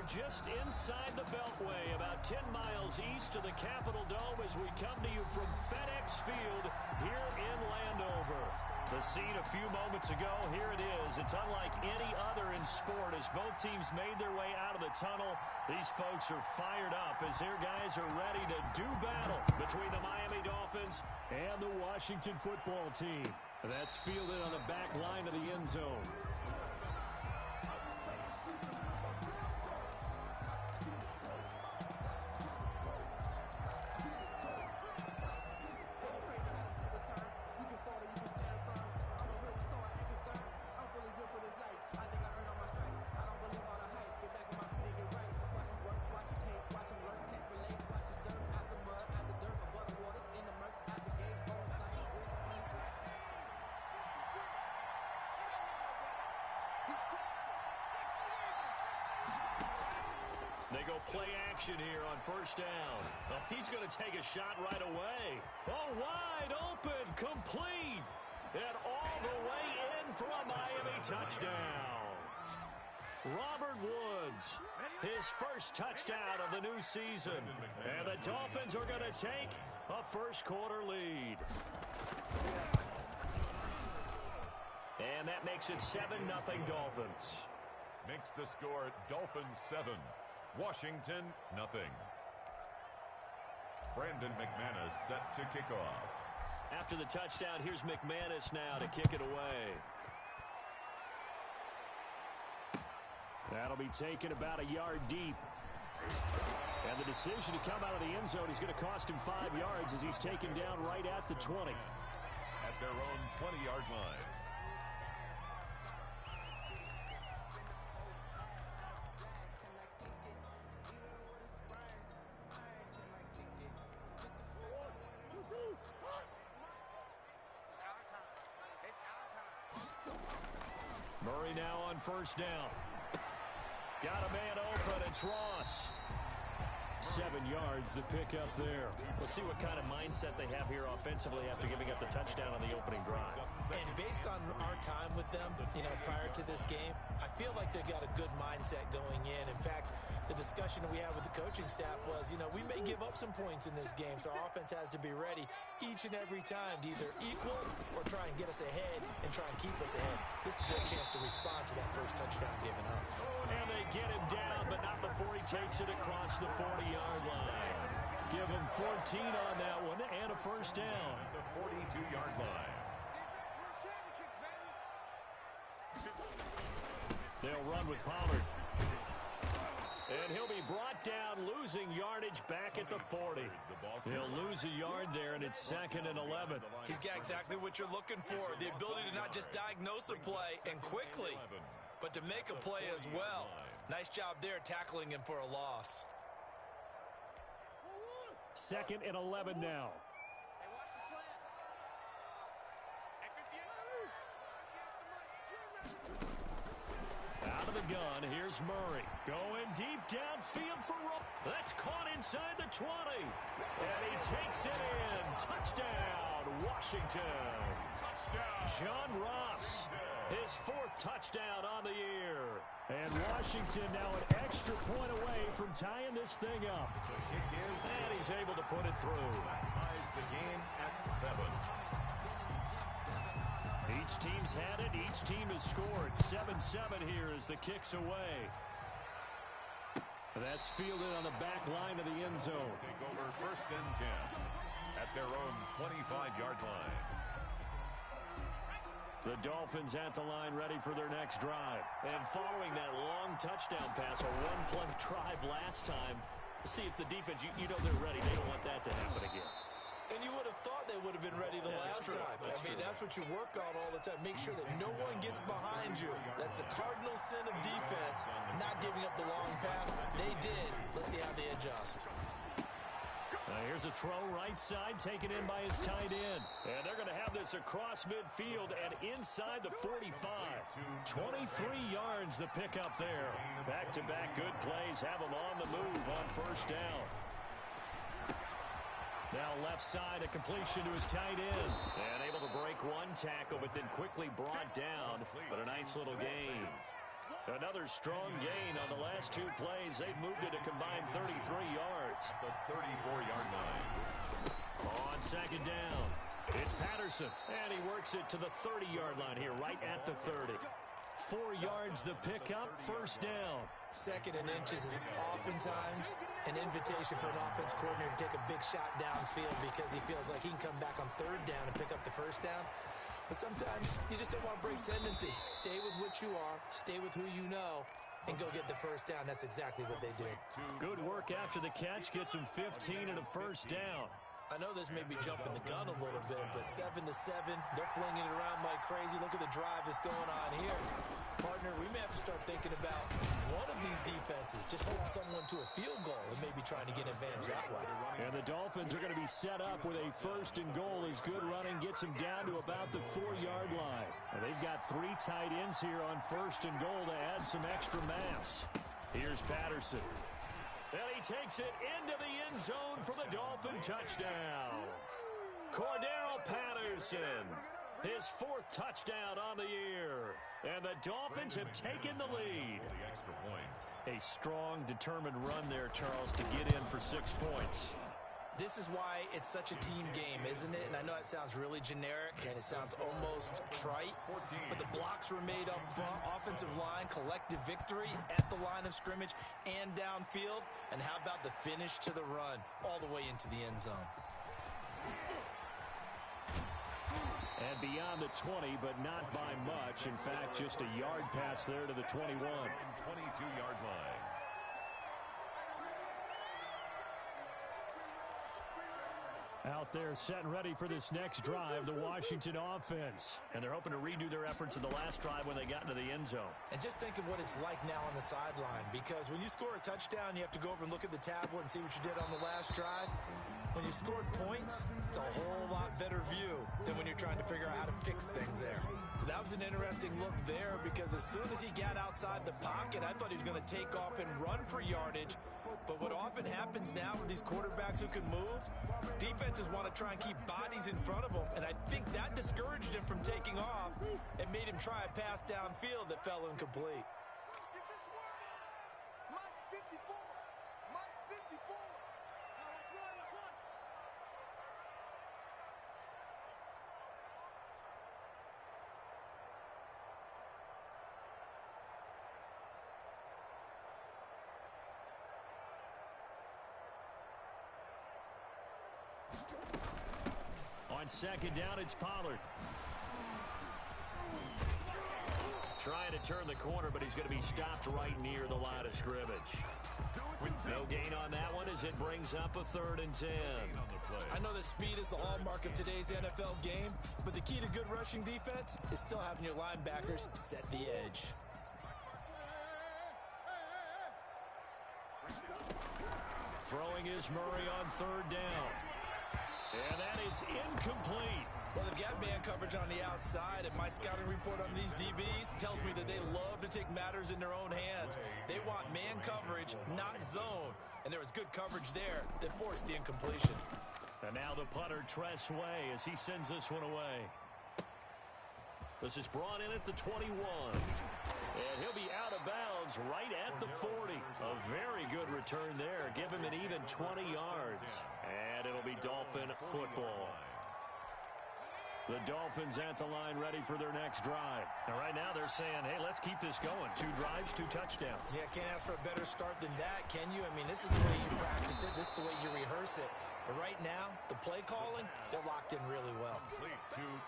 are just inside the Beltway, about 10 miles east of the Capitol Dome as we come to you from FedEx Field here in Landover. The scene a few moments ago, here it is. It's unlike any other in sport as both teams made their way out of the tunnel. These folks are fired up as their guys are ready to do battle between the Miami Dolphins and the Washington football team. That's fielded on the back line of the end zone. They go play action here on first down. Oh, he's going to take a shot right away. Oh, wide open, complete. And all the way in for a Miami touchdown. Robert Woods, his first touchdown of the new season. And the Dolphins are going to take a first quarter lead. And that makes it 7-0 Dolphins. Makes the score Dolphins 7. Washington, nothing. Brandon McManus set to kick off. After the touchdown, here's McManus now to kick it away. That'll be taken about a yard deep. And the decision to come out of the end zone is going to cost him 5 yards as he's taken down right at the 20. At their own 20-yard line. Murray now on first down. Got a man open. It's Ross. 7 yards the pickup there. We'll see what kind of mindset they have here offensively after giving up the touchdown on the opening drive. And based on our time with them, prior to this game, I feel like they've got a good mindset going in. In fact, the discussion we had with the coaching staff was, we may give up some points in this game, so our offense has to be ready each and every time to either equal or try and get us ahead and try and keep us ahead. This is their chance to respond to that first touchdown given up. And they get him down, but not before he takes it across the 40-yard line. Give him 14 on that one and a first down. The 42-yard line. They'll run with Pollard. And he'll be brought down, losing yardage back at the 40. He'll lose a yard there, and it's 2nd and 11. He's got exactly what you're looking for, the ability to not just diagnose a play and quickly, but to make a play as well. Nice job there tackling him for a loss. 2nd and 11 now. Out of the gun, here's Murray. Going deep downfield for Rowe. That's caught inside the 20. And he takes it in. Touchdown, Washington. Touchdown. John Ross, his 4th touchdown on the year. And Washington now an extra point away from tying this thing up. And he's able to put it through. Ties the game at 7. Each team's had it. Each team has scored. 7-7 here as the kick's away. That's fielded on the back line of the end zone. Take over 1st and 10 at their own 25-yard line. The Dolphins at the line ready for their next drive. And following that long touchdown pass, a one-play drive last time, see if the defense, you know they're ready. They don't want that to happen again. And you would have thought they would have been ready the last time. That's what you work on all the time. Make sure that no one gets behind you. That's the cardinal sin of defense, not giving up the long pass. They did. Let's see how they adjust. Here's a throw right side taken in by his tight end. And they're going to have this across midfield and inside the 45. 23 yards the pickup there. Back-to-back good plays have him on the move on first down. Now left side, a completion to his tight end. And able to break one tackle, but then quickly brought down. But a nice little gain. Another strong gain on the last 2 plays. They've moved it a combined 33 yards. The 34-yard line. On second down, it's Patterson. And he works it to the 30-yard line here, right at the 30. 4 yards the pickup, first down. Second and inches is oftentimes an invitation for an offense coordinator to take a big shot downfield because he feels like he can come back on third down and pick up the first down. But sometimes you just don't want to break tendency. Stay with what you are, stay with who you know, and go get the first down. That's exactly what they did. Good work after the catch. Gets him 15 and a first down. I know this may be jumping the gun a little bit, but 7-7, they're flinging it around like crazy. Look at the drive that's going on here. Partner, we may have to start thinking about one of these defenses just holding someone to a field goal and maybe trying to get an advantage that way. And the Dolphins are going to be set up with a first and goal as good running gets them down to about the 4-yard line. And they've got 3 tight ends here on first and goal to add some extra mass. Here's Patterson. And he takes it into the end zone for the Dolphin touchdown. Cordero Patterson, his 4th touchdown on the year. And the Dolphins have taken the lead. A strong, determined run there, Charles, to get in for 6 points. This is why it's such a team game, isn't it? And I know it sounds really generic and it sounds almost trite, but the blocks were made up front, offensive line, collective victory at the line of scrimmage and downfield. And how about the finish to the run all the way into the end zone? And beyond the 20, but not by much. In fact, just a yard pass there to the 21. 22-yard line. Out there set and ready for this next drive, the Washington offense. And they're hoping to redo their efforts in the last drive when they got into the end zone. And just think of what it's like now on the sideline, because when you score a touchdown, you have to go over and look at the tablet and see what you did on the last drive. When you scored points, it's a whole lot better view than when you're trying to figure out how to fix things there. That was an interesting look there because as soon as he got outside the pocket, I thought he was going to take off and run for yardage. But what often happens now with these quarterbacks who can move, defenses want to try and keep bodies in front of them, and I think that discouraged him from taking off and made him try a pass downfield that fell incomplete. On second down, it's Pollard. Trying to turn the corner, but he's going to be stopped right near the line of scrimmage. No gain on that one as it brings up a 3rd and 10. I know that speed is the hallmark of today's NFL game, but the key to good rushing defense is still having your linebackers set the edge. Throwing is Murray on 3rd down. And that is incomplete. Well, they've got man coverage on the outside, and my scouting report on these DBs tells me that they love to take matters in their own hands. They want man coverage, not zone. And there was good coverage there that forced the incompletion. And now the punter, Tress Way, as he sends this one away. This is brought in at the 21. And he'll be out of bounds right at the 40. A very good return there. Give him an even 20 yards. And it'll be Dolphin football. The Dolphins at the line ready for their next drive. And right now they're saying, hey, let's keep this going. 2 drives, 2 touchdowns. Yeah, can't ask for a better start than that, can you? I mean, this is the way you practice it. This is the way you rehearse it. But right now, the play calling, they're locked in really well.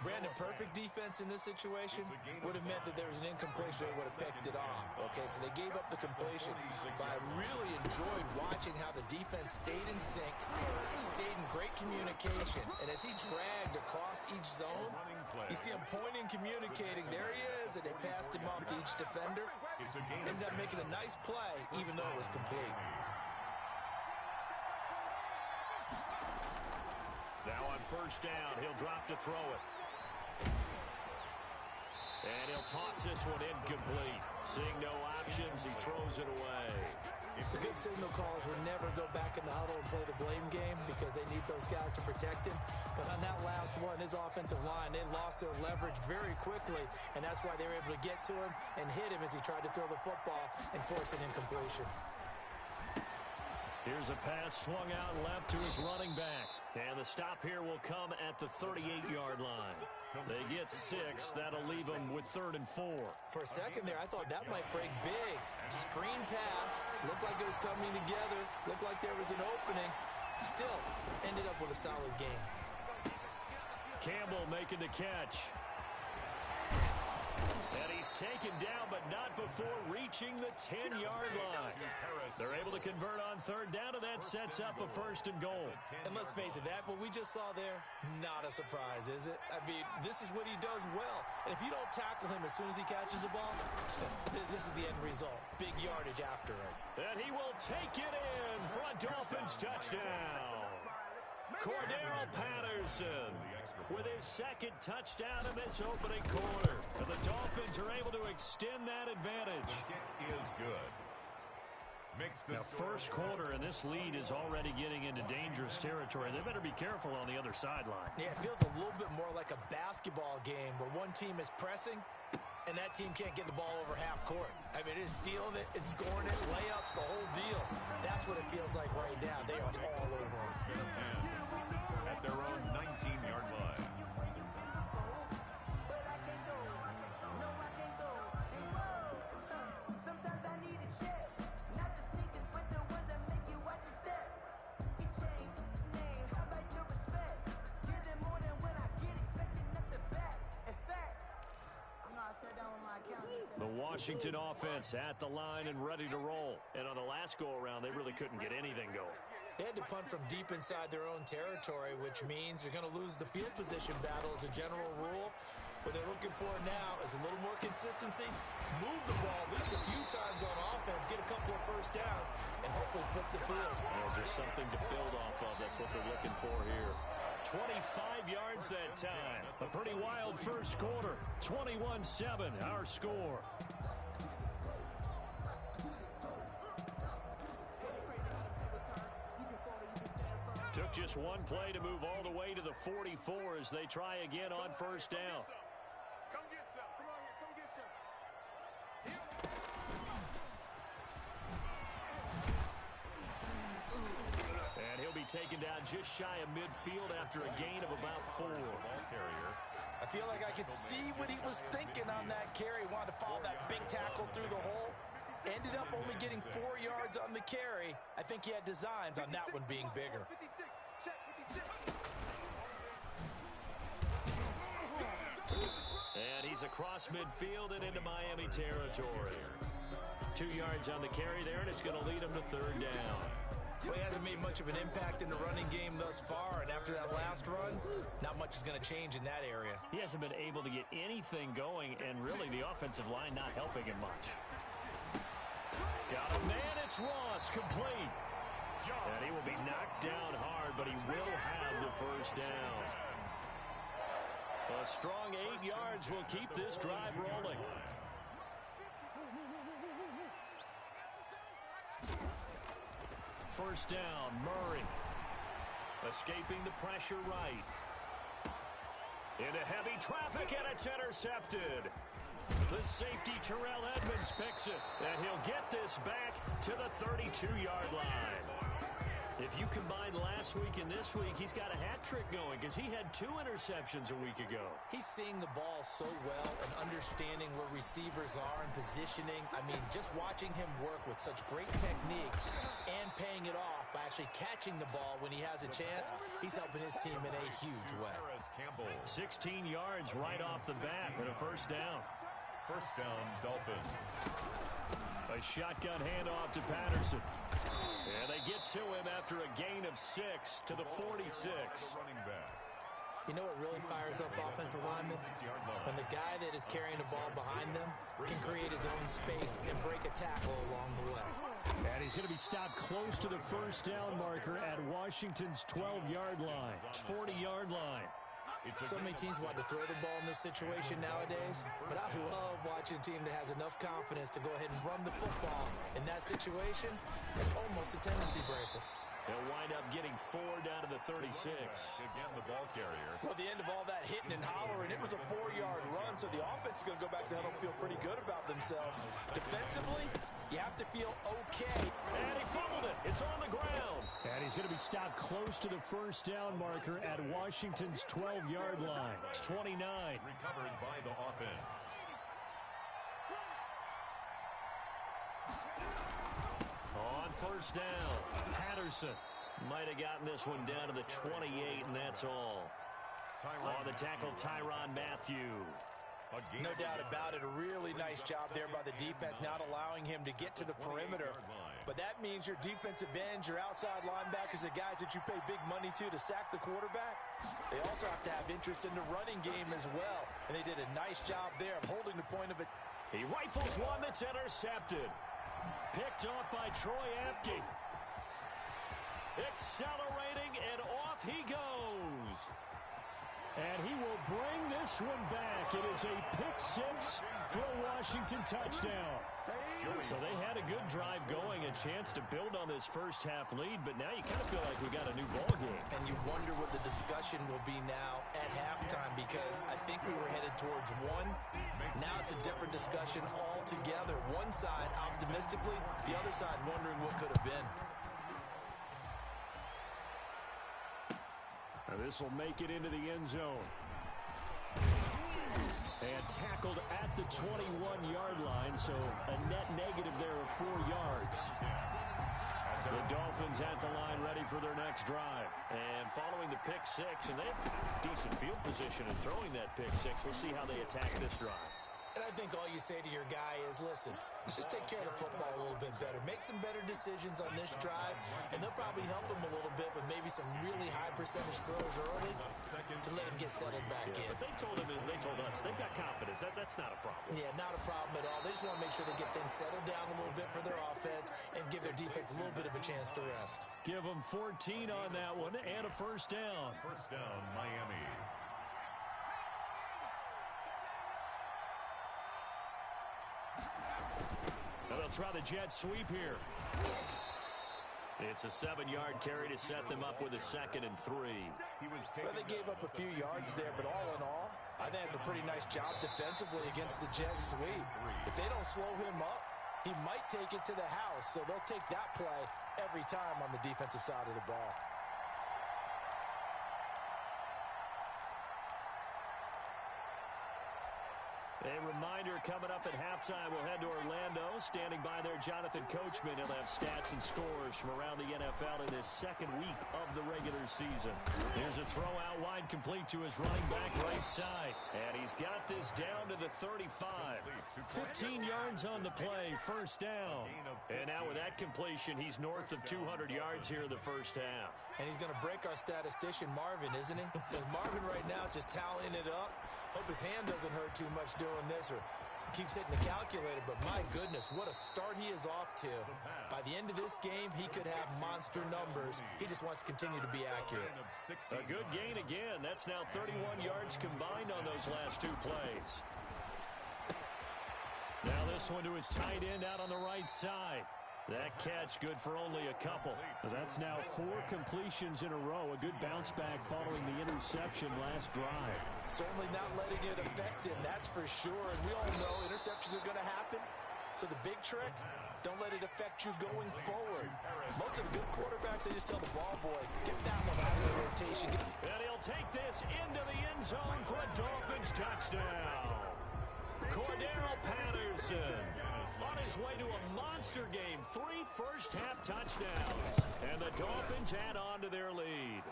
Brandon, perfect defense in this situation would have meant that there was an incompletion. They would have picked it off. Okay, so they gave up the completion. But I really enjoyed watching how the defense stayed in sync, stayed in great communication. And as he dragged across each zone, you see him pointing, communicating. There he is, and they passed him off to each defender. Ended up making a nice play, even though it was complete. Now on first down, he'll drop to throw it. And he'll toss this one incomplete. Seeing no options, he throws it away. The good signal callers will never go back in the huddle and play the blame game because they need those guys to protect him. But on that last one, his offensive line, they lost their leverage very quickly, and that's why they were able to get to him and hit him as he tried to throw the football and force an incompletion. Here's a pass swung out left to his running back. And the stop here will come at the 38-yard line. They get 6. That'll leave them with 3rd and 4. For a second there, I thought that might break big. Screen pass. Looked like it was coming together. Looked like there was an opening. Still, ended up with a solid game. Campbell making the catch. And he's taken down, but not before reaching the 10-yard line. They're able to convert on 3rd down, and that sets up a 1st and goal. And let's face it, that what we just saw there, not a surprise, is it? I mean, this is what he does well. And if you don't tackle him as soon as he catches the ball, this is the end result. Big yardage after it. And he will take it in for a Dolphins touchdown. Cordero Patterson with his 2nd touchdown in this opening quarter. And the Dolphins are able to extend that advantage. The kick is good. Now, first quarter, and this lead is already getting into dangerous territory. They better be careful on the other sideline. Yeah, it feels a little bit more like a basketball game where one team is pressing and that team can't get the ball over half court. I mean, it's stealing it, it's scoring it, layups, the whole deal. That's what it feels like right now. They are all over them. At their own 19-yard line. The Washington offense at the line and ready to roll. And on the last go-around, they really couldn't get anything going. They had to punt from deep inside their own territory, which means you're going to lose the field position battle as a general rule. What they're looking for now is a little more consistency, move the ball at least a few times on offense, get a couple of 1st downs, and hopefully flip the field. Well, just something to build off of. That's what they're looking for here. 25 yards that time. A pretty wild first quarter. 21-7, our score. Took just one play to move all the way to the 44 as they try again on 1st down. Come get some. Come on here. Come get some. And he'll be taken down just shy of midfield after a gain of about 4. Ball carrier. I feel like I could see what he was thinking on that carry. Wanted to follow that big tackle through the hole. Ended up only getting 4 yards on the carry. I think he had designs on that one being bigger. And he's across midfield and into Miami territory. 2 yards on the carry there, and it's going to lead him to 3rd down. Well, he hasn't made much of an impact in the running game thus far, and after that last run, not much is going to change in that area. He hasn't been able to get anything going, and really the offensive line not helping him much. Got a man, it's Ross, complete. And he will be knocked down hard, but he will have the 1st down. A strong 8 yards will keep this drive rolling. First down, Murray. Escaping the pressure right. Into heavy traffic, and it's intercepted. The safety, Terrell Edmonds, picks it. And he'll get this back to the 32-yard line. If you combine last week and this week, he's got a hat trick going because he had 2 interceptions a week ago. He's seeing the ball so well and understanding where receivers are and positioning. I mean, just watching him work with such great technique and paying it off by actually catching the ball when he has a chance, he's helping his team in a huge way. 16 yards right off the bat and a 1st down. 1st down, Dolphins. A shotgun handoff to Patterson. And they get to him after a gain of 6 to the 46. Running back. You know what really fires up offensive linemen? When the guy that is carrying the ball behind them can create his own space and break a tackle along the way. And he's going to be stopped close to the 1st down marker at Washington's 12-yard line. 40-yard line. So many teams want to throw the ball in this situation nowadays, but I love watching a team that has enough confidence to go ahead and run the football. In that situation, it's almost a tendency breaker. They'll wind up getting 4 down to the 36. Again, the ball carrier. Well, the end of all that hitting and hollering, it was a 4-yard run, so the offense is going to go back to huddle, feel pretty good about themselves. Defensively, you have to feel okay. And he fumbled it. It's on the ground. And he's going to be stopped close to the first down marker at Washington's 12-yard line. It's 29. Recovered by the offense. On first down, Patterson might have gotten this one down to the 28, and that's all. On the tackle, Tyrann Mathieu. No doubt about it. A really nice job there by the defense, not allowing him to get to the perimeter. But that means your defensive ends, your outside linebackers, the guys that you pay big money to sack the quarterback, they also have to have interest in the running game as well. And they did a nice job there of holding the point of it. He rifles one that's intercepted. Picked off by Troy Apke. Accelerating, and off he goes. And he will bring this one back. It is a pick-6 for a Washington touchdown. So they had a good drive going, a chance to build on this first-half lead, but now you kind of feel like we got a new ball game. And you wonder what the discussion will be now at halftime, because I think we were headed towards one. Now it's a different discussion altogether. One side optimistically, the other side wondering what could have been. This will make it into the end zone. And tackled at the 21-yard line, so a net negative there of 4 yards. The Dolphins at the line ready for their next drive. And following the pick six, and they have decent field position in throwing that pick six. We'll see how they attack this drive. And I think all you say to your guy is, listen, let's just take care of the football a little bit better. Make some better decisions on this drive, and they'll probably help him a little bit with maybe some really high percentage throws early to let him get settled back in. But they told us, they've got confidence. That's not a problem. Yeah, not a problem at all. They just want to make sure they get things settled down a little bit for their offense and give their defense a little bit of a chance to rest. Give them 14 on that one and a first down. First down, Miami. They'll try the jet sweep here. It's a 7-yard carry to set them up with a 2nd and 3. Well, they gave up a few yards there, but all in all, I think it's a pretty nice job defensively against the jet sweep. If they don't slow him up, he might take it to the house, so they'll take that play every time on the defensive side of the ball. A reminder coming up at halftime, we'll head to Orlando. Standing by there, Jonathan Coachman. He'll have stats and scores from around the NFL in this second week of the regular season. Here's a throw out wide, complete to his running back right side. And he's got this down to the 35. 15 yards on the play, first down. And now with that completion, he's north of 200 yards here in the first half. And he's going to break our statistician, Marvin, isn't he? Because Marvin right now is just tallying it up. Hope his hand doesn't hurt too much doing this or keeps hitting the calculator. But my goodness, what a start he is off to. By the end of this game, he could have monster numbers. He just wants to continue to be accurate. A good gain again. That's now 31 yards combined on those last 2 plays. Now this one to his tight end out on the right side. That catch good for only a couple. That's now 4 completions in a row. A good bounce back following the interception last drive. Certainly not letting it affect him, that's for sure. And we all know interceptions are going to happen. So the big trick, don't let it affect you going forward. Most of the good quarterbacks, they just tell the ball boy, get that one out of the rotation. And he'll take this into the end zone for a Dolphins touchdown. Cordero Patterson on his way to a monster game. 3 first-half touchdowns. And the Dolphins add on to their lead.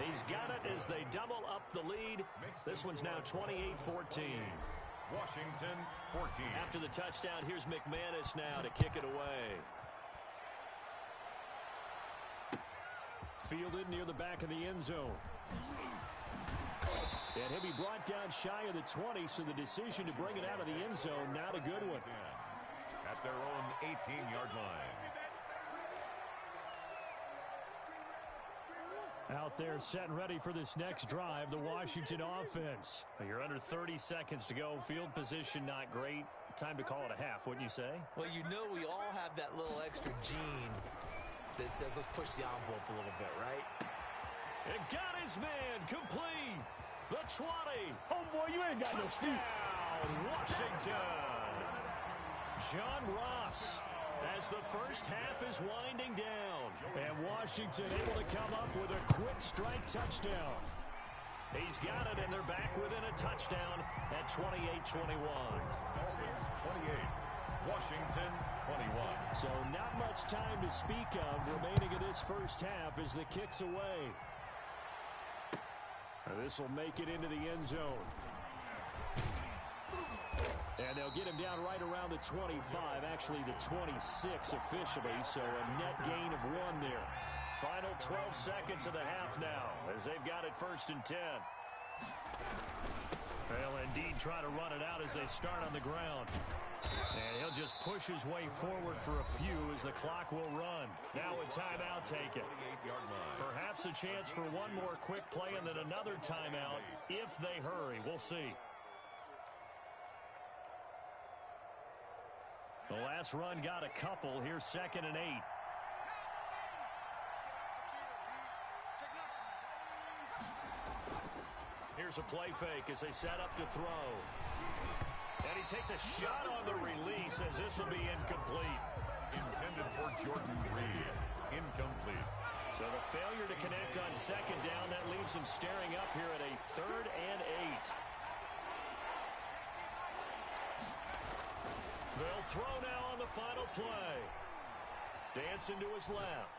He's got it as they double up the lead. This one's now 28-14. Washington 14. After the touchdown, here's McManus now to kick it away. Fielded near the back of the end zone. And he'll be brought down shy of the 20, so the decision to bring it out of the end zone, not a good one. At their own 18-yard line. Out there set and ready for this next drive, the Washington offense. You're under 30 seconds to go. Field position not great. Time to call it a half, wouldn't you say? Well, you know we all have that little extra gene that says let's push the envelope a little bit, right? It got his man complete. The 20. Oh, boy, you ain't got no feet. Washington. John Ross as the first half is winding down. And Washington able to come up with a quick strike touchdown. He's got it, and they're back within a touchdown at 28-21. Dolphins 28, Washington 21. So not much time to speak of remaining in this first half as the kick's away. This will make it into the end zone. And they'll get him down right around the 25, actually the 26 officially, so a net gain of 1 there. Final 12 seconds of the half now as they've got it 1st and 10. They'll indeed try to run it out as they start on the ground. And he'll just push his way forward for a few as the clock will run. Now a timeout taken. Perhaps a chance for one more quick play and then another timeout if they hurry. We'll see. The last run got a couple. Here's 2nd and 8. Here's a play fake as they set up to throw. And he takes a shot on the release as this will be incomplete. Intended for Jordan Reed. Incomplete. So the failure to connect on 2nd down, that leaves him staring up here at a 3rd and 8. They'll throw now on the final play. Dancing to his left.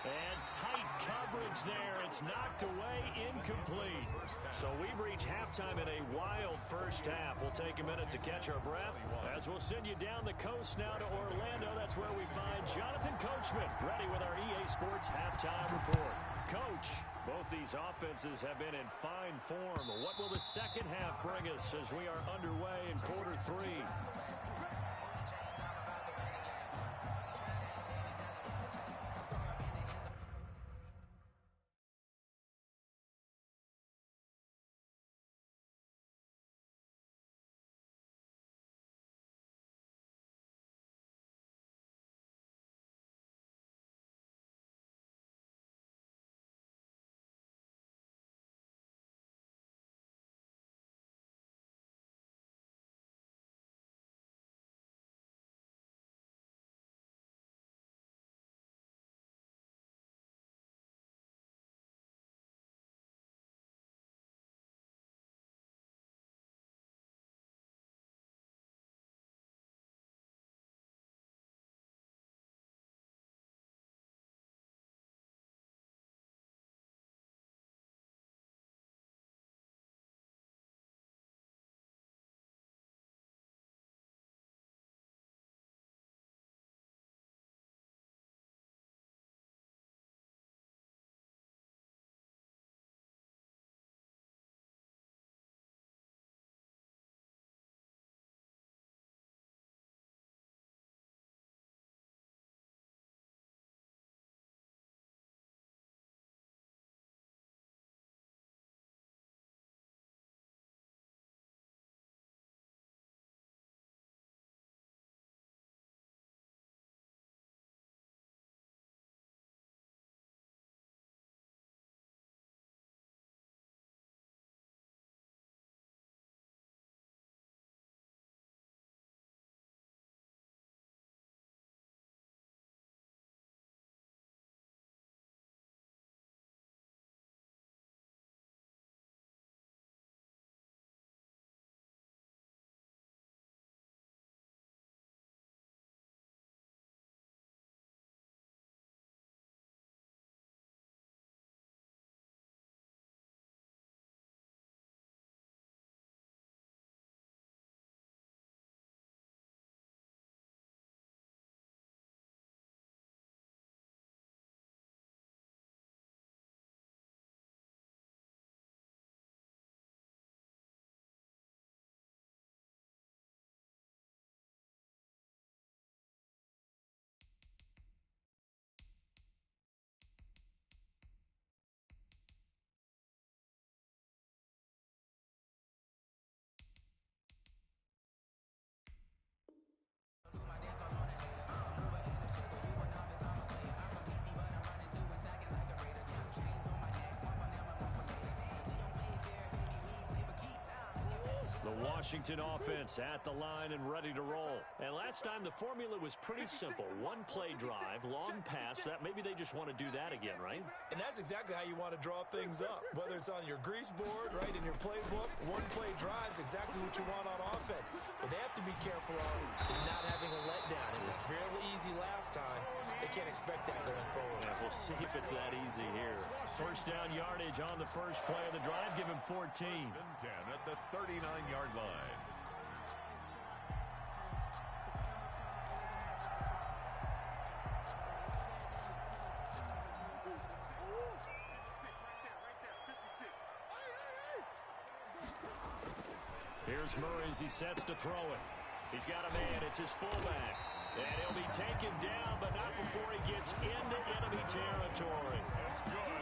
And tight coverage there. It's knocked away, incomplete. So we've reached halftime in a wild first half. We'll take a minute to catch our breath as we'll send you down the coast now to Orlando. That's where we find Jonathan Coachman ready with our EA Sports halftime report. Coach, both these offenses have been in fine form. What will the second half bring us as we are underway in quarter 3? Washington offense at the line and ready to roll. And last time the formula was pretty simple. One play drive, long pass. That maybe they just want to do that again, right? And that's exactly how you want to draw things up. Whether it's on your grease board, right, in your playbook, one play drive is exactly what you want on offense. What they have to be careful of is not having a letdown. It was fairly easy last time. They can't expect that going forward. Yeah, we'll see if it's that easy here. First down yardage on the first play of the drive. Give him 14. 10 at the 39-yard line. Here's Murray as he sets to throw it. He's got a man. It's his fullback. And he'll be taken down, but not before he gets into enemy territory.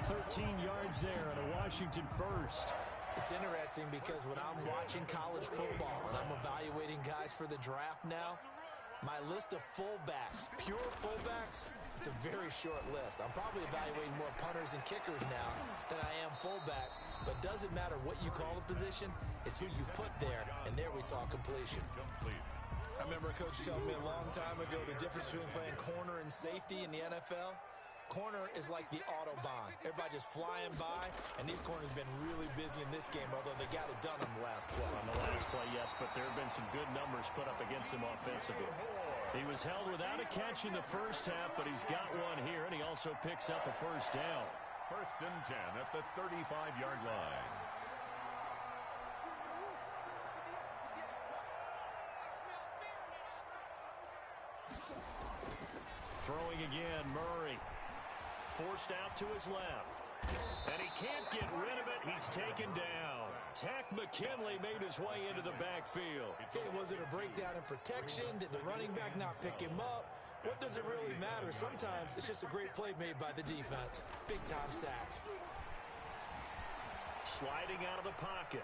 13 yards there and a Washington first. It's interesting because when I'm watching college football and I'm evaluating guys for the draft now, my list of fullbacks, pure fullbacks, it's a very short list. I'm probably evaluating more punters and kickers now than I am fullbacks, but it doesn't matter what you call the position, it's who you put there, and there we saw completion. I remember a coach telling me a long time ago the difference between playing corner and safety in the NFL. Corner is like the Autobahn. Everybody just flying by, and these corners have been really busy in this game, although they got it done on the last play. On the last play, yes, but there have been some good numbers put up against him offensively. He was held without a catch in the first half, but he's got one here, and he also picks up a first down. First and 10 at the 35-yard line. Throwing again, Murray. Forced out to his left. And he can't get rid of it. He's taken down. Tack McKinley made his way into the backfield. Okay, was it a breakdown in protection? Did the running back not pick him up? What does it really matter? Sometimes it's just a great play made by the defense. Big-time sack. Sliding out of the pocket.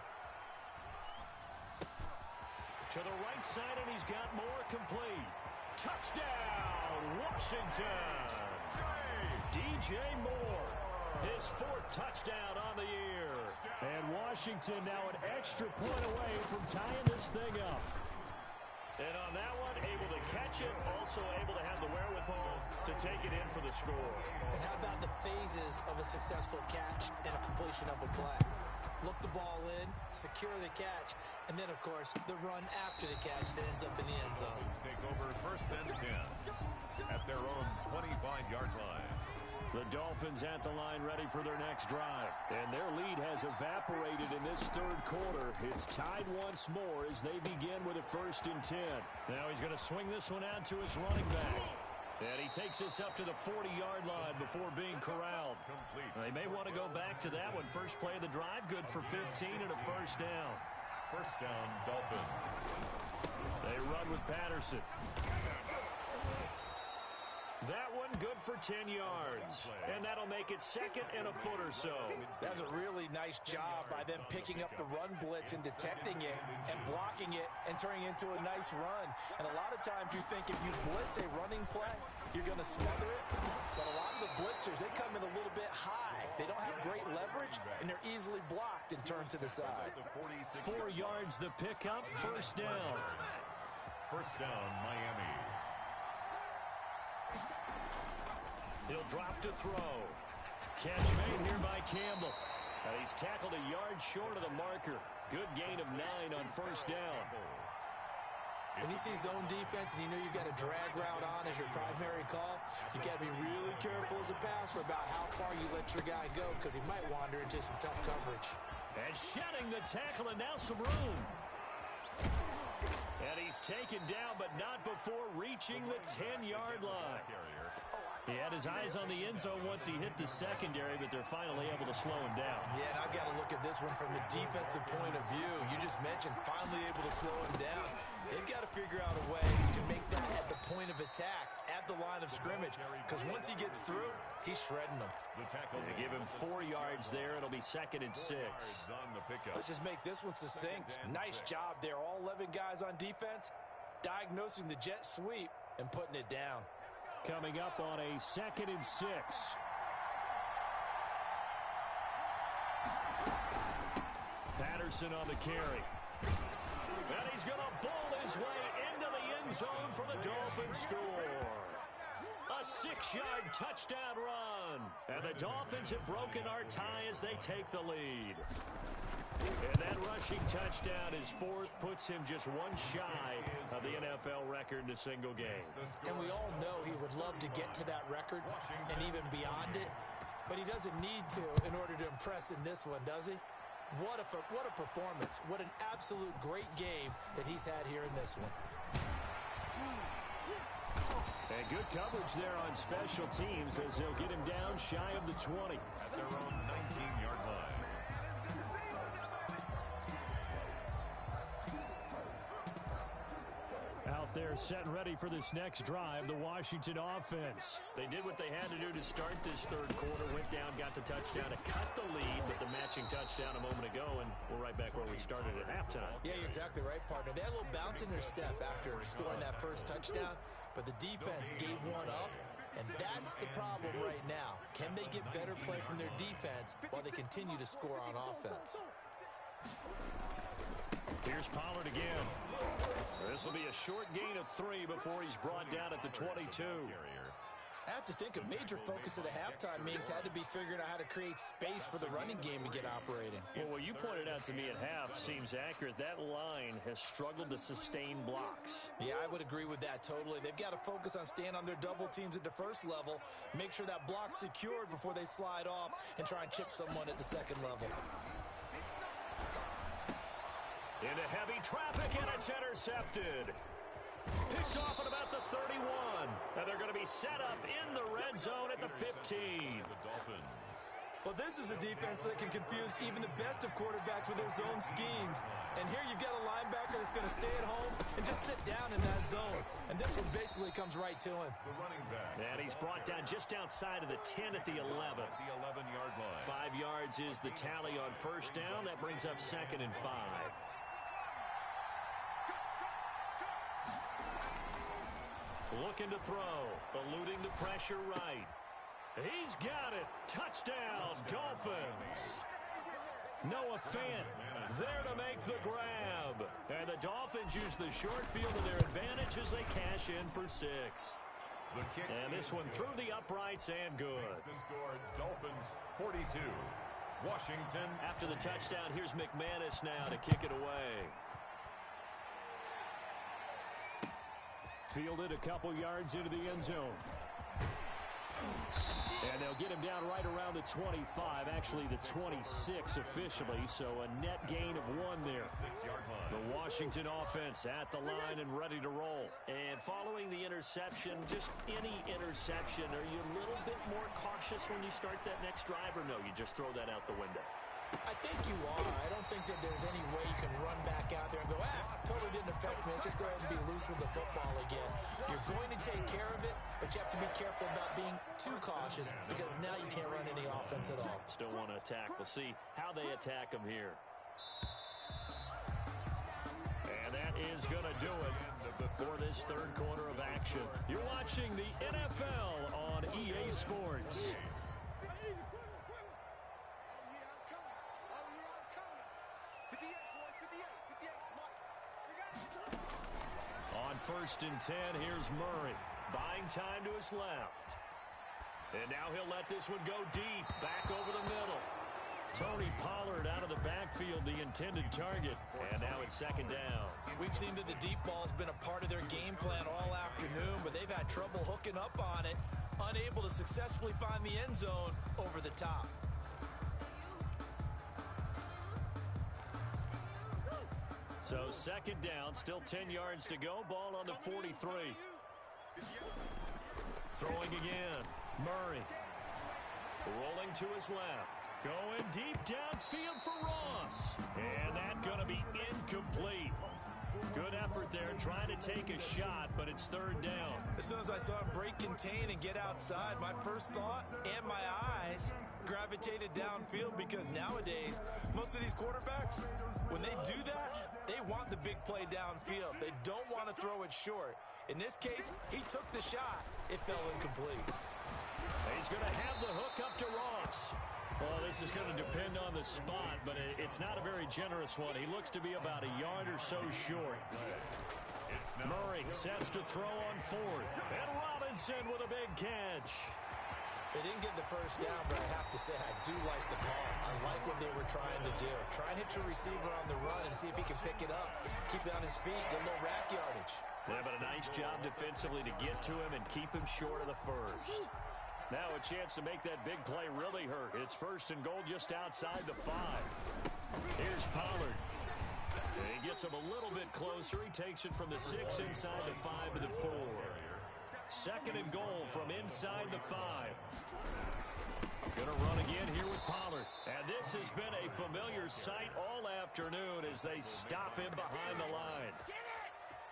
To the right side, and he's got more complete. Touchdown, Washington. DJ Moore, his fourth touchdown on the year. And Washington now an extra point away from tying this thing up. And on that one, able to catch it, also able to have the wherewithal to take it in for the score. And how about the phases of a successful catch and a completion of a play? Look the ball in, secure the catch, and then, of course, the run after the catch that ends up in the end zone. Take over first and 10 at their own 25-yard line. The Dolphins at the line ready for their next drive. And their lead has evaporated in this third quarter. It's tied once more as they begin with a first and 10. Now he's going to swing this one out to his running back. And he takes this up to the 40-yard line before being corralled. They may want to go back to that one. First play of the drive, good for 15 and a first down. First down, Dolphins. They run with Patterson. That one good for 10 yards. And that'll make it second and a foot or so. That's a really nice job by them picking up the run blitz and detecting it and blocking it and turning it into a nice run. And a lot of times you think if you blitz a running play, you're going to smother it. But a lot of the blitzers, they come in a little bit high. They don't have great leverage, and they're easily blocked and turned to the side. 4 yards the pickup, first down. First down, Miami. He'll drop to throw. Catch made here by Campbell. And he's tackled a yard short of the marker. Good gain of 9 on first down. When you see zone defense and you know you've got a drag route on as your primary call, you got to be really careful as a passer about how far you let your guy go because he might wander into some tough coverage. And shedding the tackle, and now some room. And he's taken down, but not before reaching the 10-yard line. He had his eyes on the end zone once he hit the secondary, but they're finally able to slow him down. Yeah, and I've got to look at this one from the defensive point of view. You just mentioned finally able to slow him down. They've got to figure out a way to make that at the point of attack, at the line of scrimmage, because once he gets through, he's shredding them. They give him 4 yards there. It'll be second and 6. Let's just make this one succinct. Nice job there. All 11 guys on defense, diagnosing the jet sweep and putting it down. Coming up on a second and 6. Patterson on the carry. He's going to bowl his way into the end zone for the Dolphins score. A 6-yard touchdown run. And the Dolphins have broken our tie as they take the lead. And that rushing touchdown, his fourth, puts him just one shy of the NFL record in a single game. And we all know he would love to get to that record and even beyond it. But he doesn't need to in order to impress in this one, does he? What a performance. What an absolute great game that he's had here in this one. And good coverage there on special teams as they'll get him down shy of the 20. At their own 19-yard line. Out there set and ready for this next drive, the Washington offense. They did what they had to do to start this third quarter, went down, got the touchdown to cut the lead, but the matching touchdown a moment ago, and we're right back where we started at halftime. Yeah, you're exactly right, partner. They had a little bounce in their step after scoring that first touchdown, but the defense gave one up, and that's the problem right now. Can they get better play from their defense while they continue to score on offense? Here's Pollard again. This will be a short gain of 3 before he's brought down at the 22. I have to think a major focus of the halftime meetings had to be figuring out how to create space for the running game to get operating. Well, what you pointed out to me at half seems accurate. That line has struggled to sustain blocks. Yeah, I would agree with that totally. They've got to focus on staying on their double teams at the first level, make sure that block's secured before they slide off and try and chip someone at the second level. Into heavy traffic, and it's intercepted. Picked off at about the 31. And they're going to be set up in the red zone at the 15. The Dolphins. Well, this is a defense that can confuse even the best of quarterbacks with their zone schemes. And here you've got a linebacker that's going to stay at home and just sit down in that zone. And this one basically comes right to him. The running back. And he's brought down just outside of the 10 at the 11. At the 11-yard line. 5 yards is the tally on first down. That brings up 2nd and 5. Looking to throw, eluding the pressure right. He's got it. Touchdown, Dolphins. Noah Fant there to make the grab. And the Dolphins use the short field to their advantage as they cash in for 6. And this one through the uprights and good. The score, Dolphins 42. Washington. After the touchdown, here's McManus now to kick it away. Fielded a couple yards into the end zone. And they'll get him down right around the 25, actually the 26 officially, so a net gain of 1 there. The Washington offense at the line and ready to roll. And following the interception, just any interception, are you a little bit more cautious when you start that next drive, or no, you just throw that out the window? I think you are. I don't think that there's any way you can run back out there and go, totally didn't affect me. Let's just go ahead and be loose with the football again. You're going to take care of it, but you have to be careful about being too cautious because now you can't run any offense at all. Still want to attack. We'll see how they attack them here. And that is going to do it for this third quarter of action. You're watching the NFL on EA Sports. On 1st and 10, here's Murray. Buying time to his left. And now he'll let this one go deep. Back over the middle. Tony Pollard out of the backfield, the intended target. And now it's 2nd down. We've seen that the deep ball's been a part of their game plan all afternoon, but they've had trouble hooking up on it. Unable to successfully find the end zone over the top. So 2nd down, still 10 yards to go. Ball on the 43. Throwing again. Murray. Rolling to his left. Going deep downfield for Ross. And that's going to be incomplete. Good effort there, trying to take a shot, but it's 3rd down. As soon as I saw him break contain and get outside, my first thought and my eyes gravitated downfield because nowadays, most of these quarterbacks, when they do that, they want the big play downfield. They don't want to throw it short. In this case, he took the shot. It fell incomplete. He's going to have the hook up to Ross. Well, this is going to depend on the spot, but it's not a very generous one. He looks to be about a yard or so short. Murray sets to throw on fourth. And Robinson with a big catch. They didn't get the first down, but I have to say I do like the call. I like what they were trying to do. Try and hit your receiver on the run and see if he can pick it up. Keep it on his feet, get a little rack yardage. Yeah, but a nice job defensively to get to him and keep him short of the first. Now a chance to make that big play really hurt. It's first and goal just outside the 5. Here's Pollard. He gets him a little bit closer. He takes it from the 6 inside the 5 to the 4. Second and goal from inside the 5. Gonna run again here with Pollard. And this has been a familiar sight all afternoon as they stop him behind the line.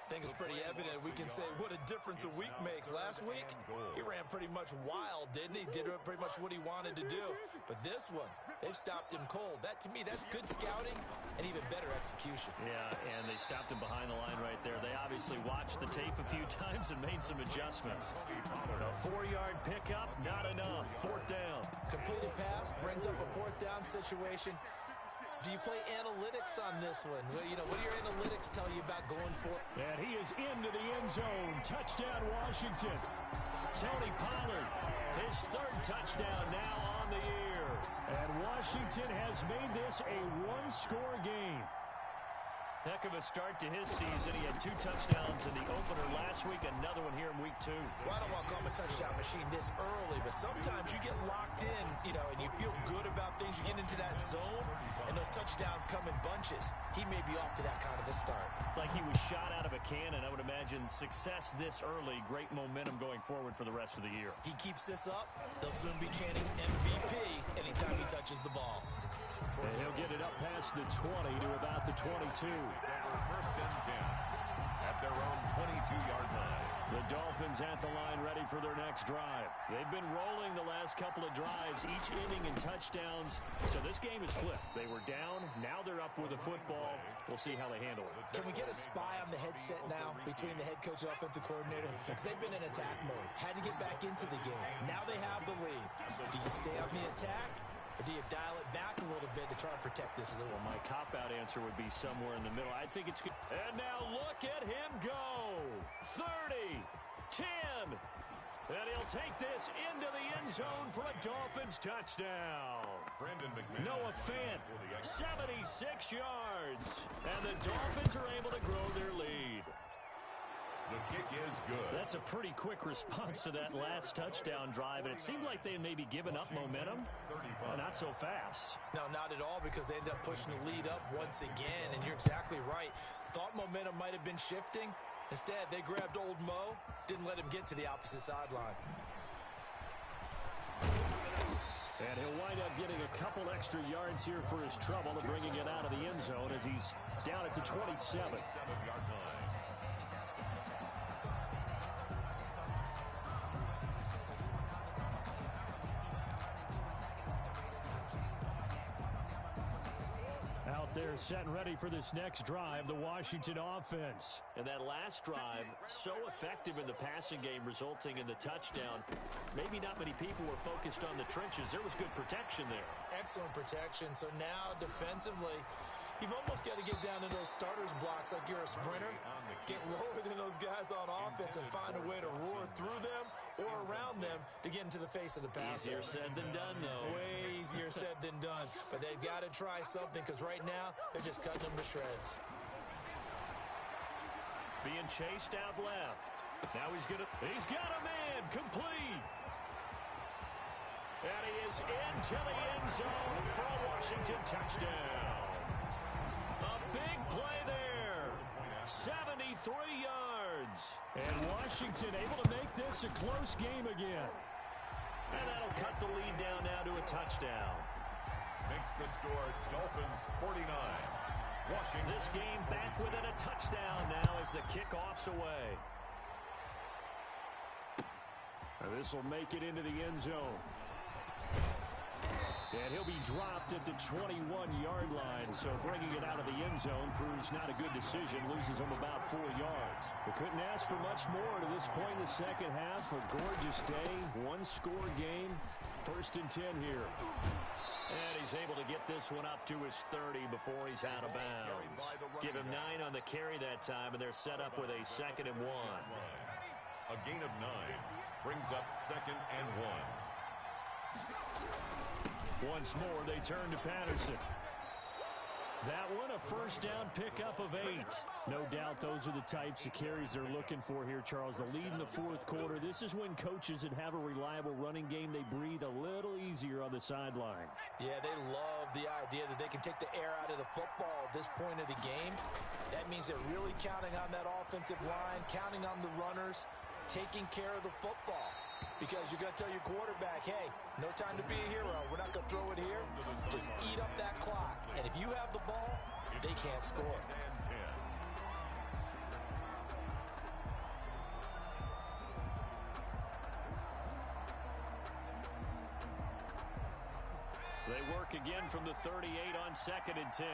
I think it's pretty evident. We can say what a difference a week makes. Last week, he ran pretty much wild, didn't he? Did pretty much what he wanted to do. But this one, they've stopped him cold. That, to me, that's good scouting and even better execution. Yeah, and they stopped him behind the line right there. They obviously watched the tape a few times and made some adjustments. A 4-yard pickup, not enough. Fourth down. Completed pass, brings up a fourth down situation. Do you play analytics on this one? Well, you know, what do your analytics tell you about going for it? And he is into the end zone. Touchdown, Washington. Tony Pollard, his third touchdown now on the year. And Washington has made this a one-score game. Heck of a start to his season. He had 2 touchdowns in the opener last week, another one here in week 2. Well, I don't want to call him a touchdown machine this early, but sometimes you get locked in, you know, and you feel good about things. You get into that zone, and those touchdowns come in bunches. He may be off to that kind of a start. It's like he was shot out of a cannon. I would imagine success this early, great momentum going forward for the rest of the year. He keeps this up, they'll soon be chanting MVP anytime he touches the ball. And he'll get it up past the 20 to about the 22. First and 10 at their own 22-yard line. The Dolphins at the line ready for their next drive. They've been rolling the last couple of drives, each inning in touchdowns. So this game is flipped. They were down. Now they're up with the football. We'll see how they handle it. Can we get a spy on the headset now between the head coach and offensive coordinator? Because they've been in attack mode. Had to get back into the game. Now they have the lead. Do you stay on the attack? Or do you dial it back a little bit to try and protect this lead? Well, my cop-out answer would be somewhere in the middle. I think it's good. And now look at him go. 30, 10. And he'll take this into the end zone for a Dolphins touchdown. Noah Fant, 76 yards. And the Dolphins are able to grow their lead. The kick is good. That's a pretty quick response to that last touchdown drive, and it seemed like they had maybe given up momentum. Not so fast. No, not at all, because they ended up pushing the lead up once again, and you're exactly right. Thought momentum might have been shifting. Instead, they grabbed old Mo, didn't let him get to the opposite sideline. And he'll wind up getting a couple extra yards here for his trouble of bringing it out of the end zone as he's down at the 27. Out there set and ready for this next drive, the Washington offense. And that last drive, so effective in the passing game, resulting in the touchdown. Maybe not many people were focused on the trenches. There was good protection there. Excellent protection. So now defensively, you've almost got to get down to those starters blocks like you're a sprinter. Get lower than those guys on offense and find a way to roar through them or around them to get into the face of the passer. Easier said than done, though. Way easier said than done. But they've got to try something, because right now they're just cutting them to shreds. Being chased out left. Now he's got a man complete. And he is into the end zone for a Washington touchdown. A big play there. 73 yards. And Washington able to make this a close game again. And that'll cut the lead down now to a touchdown. Makes the score Dolphins 49. Washington. This game back within a touchdown now as the kickoff's away. And this will make it into the end zone. And he'll be dropped at the 21-yard line. So bringing it out of the end zone proves not a good decision. Loses him about 4 yards. We couldn't ask for much more to this point in the second half. A gorgeous day. One-score game. 1st and 10 here. And he's able to get this one up to his 30 before he's out of bounds. Give him 9 on the carry that time, and they're set up with a 2nd and 1. A gain of 9 brings up 2nd and 1. Once more, they turn to Patterson. That one, a first down pickup of 8. No doubt those are the types of carries they're looking for here, Charles. The lead in the 4th quarter. This is when coaches that have a reliable running game, they breathe a little easier on the sideline. Yeah, they love the idea that they can take the air out of the football at this point of the game. That means they're really counting on that offensive line, counting on the runners, taking care of the football. Because you're going to tell your quarterback, hey, no time to be a hero. We're not going to throw it here. Just eat up that clock. And if you have the ball, they can't score. They work again from the 38 on 2nd and 10.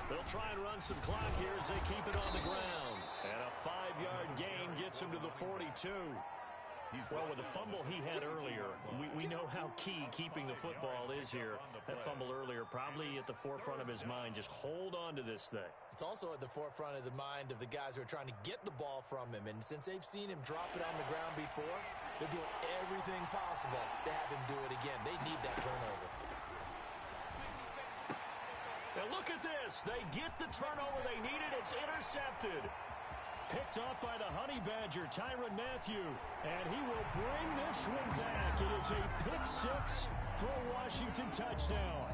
They'll try and run some clock here as they keep it on the ground. And a 5-yard gain gets him to the 42. Well, with the fumble he had earlier, we know how key keeping the football is here. That fumble earlier probably at the forefront of his mind. Just hold on to this thing. It's also at the forefront of the mind of the guys who are trying to get the ball from him. And since they've seen him drop it on the ground before, they're doing everything possible to have him do it again. They need that turnover. Now look at this. They get the turnover they needed. It's intercepted. Picked off by the Honey Badger, Tyrann Mathieu. And he will bring this one back. It is a pick-6 for a Washington touchdown.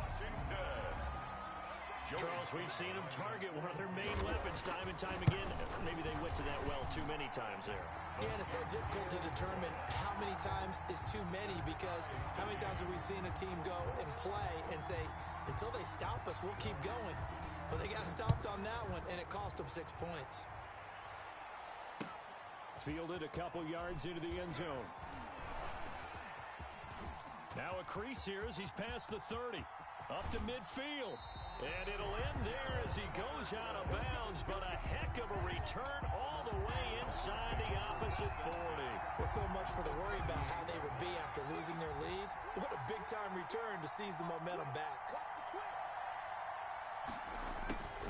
Charles, we've seen them target one of their main weapons time and time again. Maybe they went to that well too many times there. Yeah, and it's so difficult to determine how many times is too many, because how many times have we seen a team go and play and say, until they stop us, we'll keep going. But they got stopped on that one, and it cost them 6 points. Fielded a couple yards into the end zone. Now a crease here as he's past the 30. Up to midfield. And it'll end there as he goes out of bounds, but a heck of a return all the way inside the opposite 40. Well, so much for the worry about how they would be after losing their lead. What a big-time return to seize the momentum back.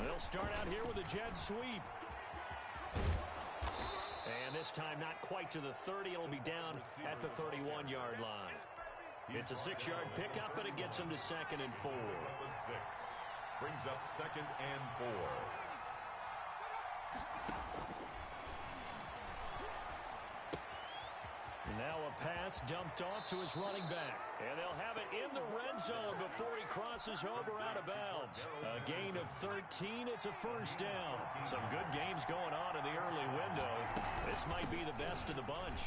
They'll start out here with a jet sweep. And this time not quite to the 30. It'll be down at the 31-yard line. It's a 6-yard pickup, and it gets him to 2nd and 4. Brings up 2nd and 4. Now a pass dumped off to his running back. And they'll have it in the red zone before he crosses over out of bounds. A gain of 13. It's a first down. Some good games going on in the early window. This might be the best of the bunch.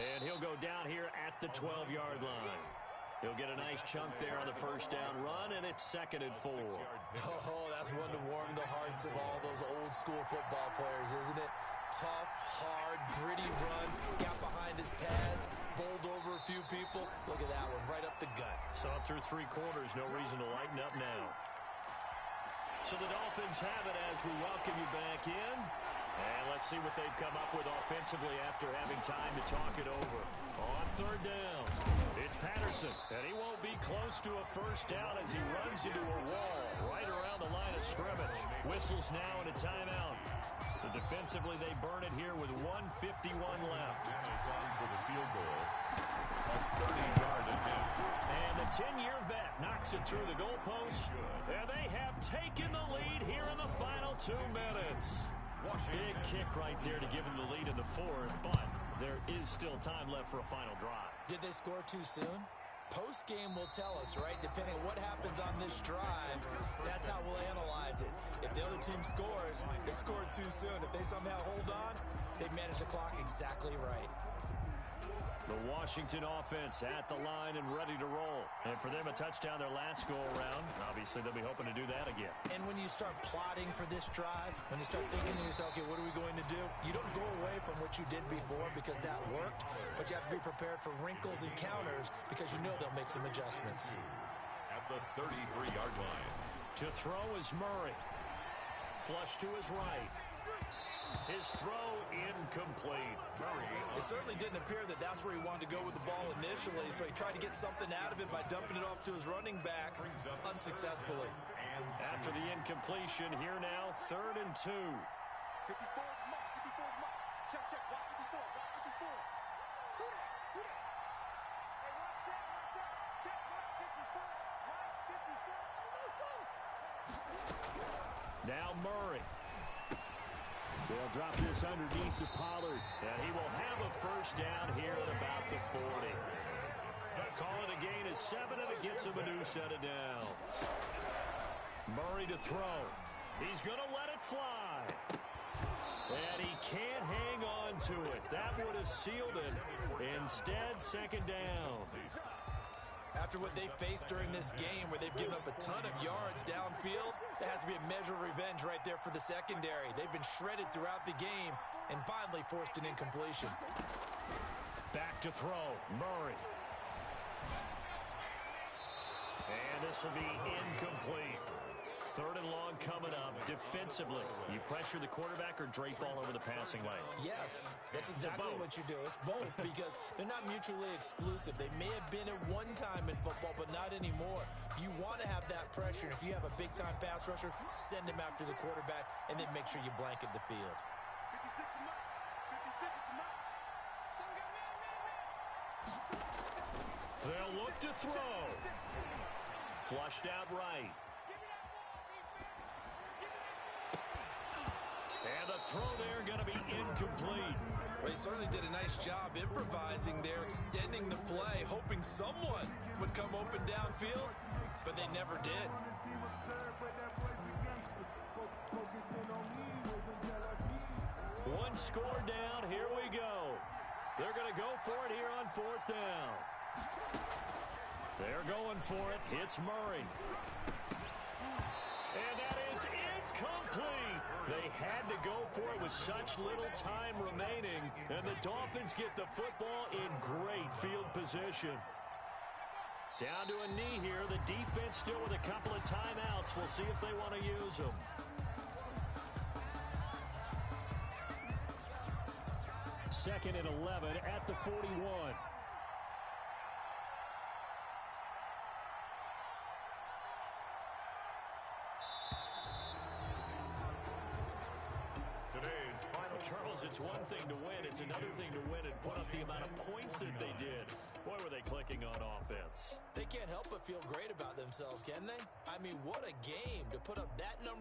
And he'll go down here at the 12-yard line. He'll get a nice chunk there on the first down run, and it's 2nd and 4. Oh, that's one to warm the hearts of all those old-school football players, isn't it? Tough, hard, gritty run, got behind his pads, bowled over a few people. Look at that one, right up the gut. So up through 3 quarters, no reason to lighten up now. So the Dolphins have it as we welcome you back in. And let's see what they've come up with offensively after having time to talk it over. On 3rd down, it's Patterson. And he won't be close to a first down as he runs into a wall right around the line of scrimmage. Whistles now and a timeout. So defensively, they burn it here with 1:51 left. Designed for the field goal. A 30-yard attempt. And the 10-year vet knocks it through the goalpost. And they have taken the lead here in the final 2 minutes. Big kick right there to give them the lead in the 4th, but there is still time left for a final drive. Did they score too soon? Post-game will tell us, right? Depending on what happens on this drive, that's how we'll analyze it. If the other team scores, they scored too soon. If they somehow hold on, they've managed the clock exactly right. The Washington offense at the line and ready to roll. And for them, a touchdown their last go-around. Obviously, they'll be hoping to do that again. And when you start plotting for this drive, when you start thinking to yourself, okay, what are we going to do? You don't go away from what you did before because that worked, but you have to be prepared for wrinkles and counters because you know they'll make some adjustments. At the 33-yard line. To throw is Murray. Flush to his right. His throw incomplete. It certainly didn't appear that that's where he wanted to go with the ball initially, so he tried to get something out of it by dumping it off to his running back unsuccessfully. After the incompletion, here now, 3rd and 2. 54 mark, 54 mark. Check, check, right 54, right 54. Who that? Who that? Hey, one set. Check, right 54, right 54. Now Murray. They'll drop this underneath to Pollard. And he will have a first down here at about the 40. Call it a gain of 7, and it gets him a new set of downs. Murray to throw. He's going to let it fly. And he can't hang on to it. That would have sealed it. Instead, 2nd down. After what they faced during this game where they've given up a ton of yards downfield, there has to be a measure of revenge right there for the secondary. They've been shredded throughout the game and finally forced an incompletion. Back to throw, Murray. And this will be incomplete. 3rd and long coming up. Defensively, you pressure the quarterback or drape all over the passing lane? Yes, that's exactly what you do. It's both because they're not mutually exclusive. They may have been at one time in football, but not anymore. You want to have that pressure. If you have a big-time pass rusher, send him after the quarterback, and then make sure you blanket the field. 56 is mine. 56 is mine. Some got man. They'll look to throw. Flushed out right. And the throw there going to be incomplete. Well, he certainly did a nice job improvising there, extending the play, hoping someone would come open downfield, but they never did. One score down. Here we go. They're going to go for it here on 4th down. They're going for it. It's Murray. And that is incomplete. They had to go for it with such little time remaining. And the Dolphins get the football in great field position. Down to a knee here. The defense still with a couple of timeouts. We'll see if they want to use them. Second and 11 at the 41. Charles, it's one thing to win. It's another thing to win and put up the amount of points that they did. Boy, were they clicking on offense. They can't help but feel great about themselves, can they? I mean, what a game to put up that number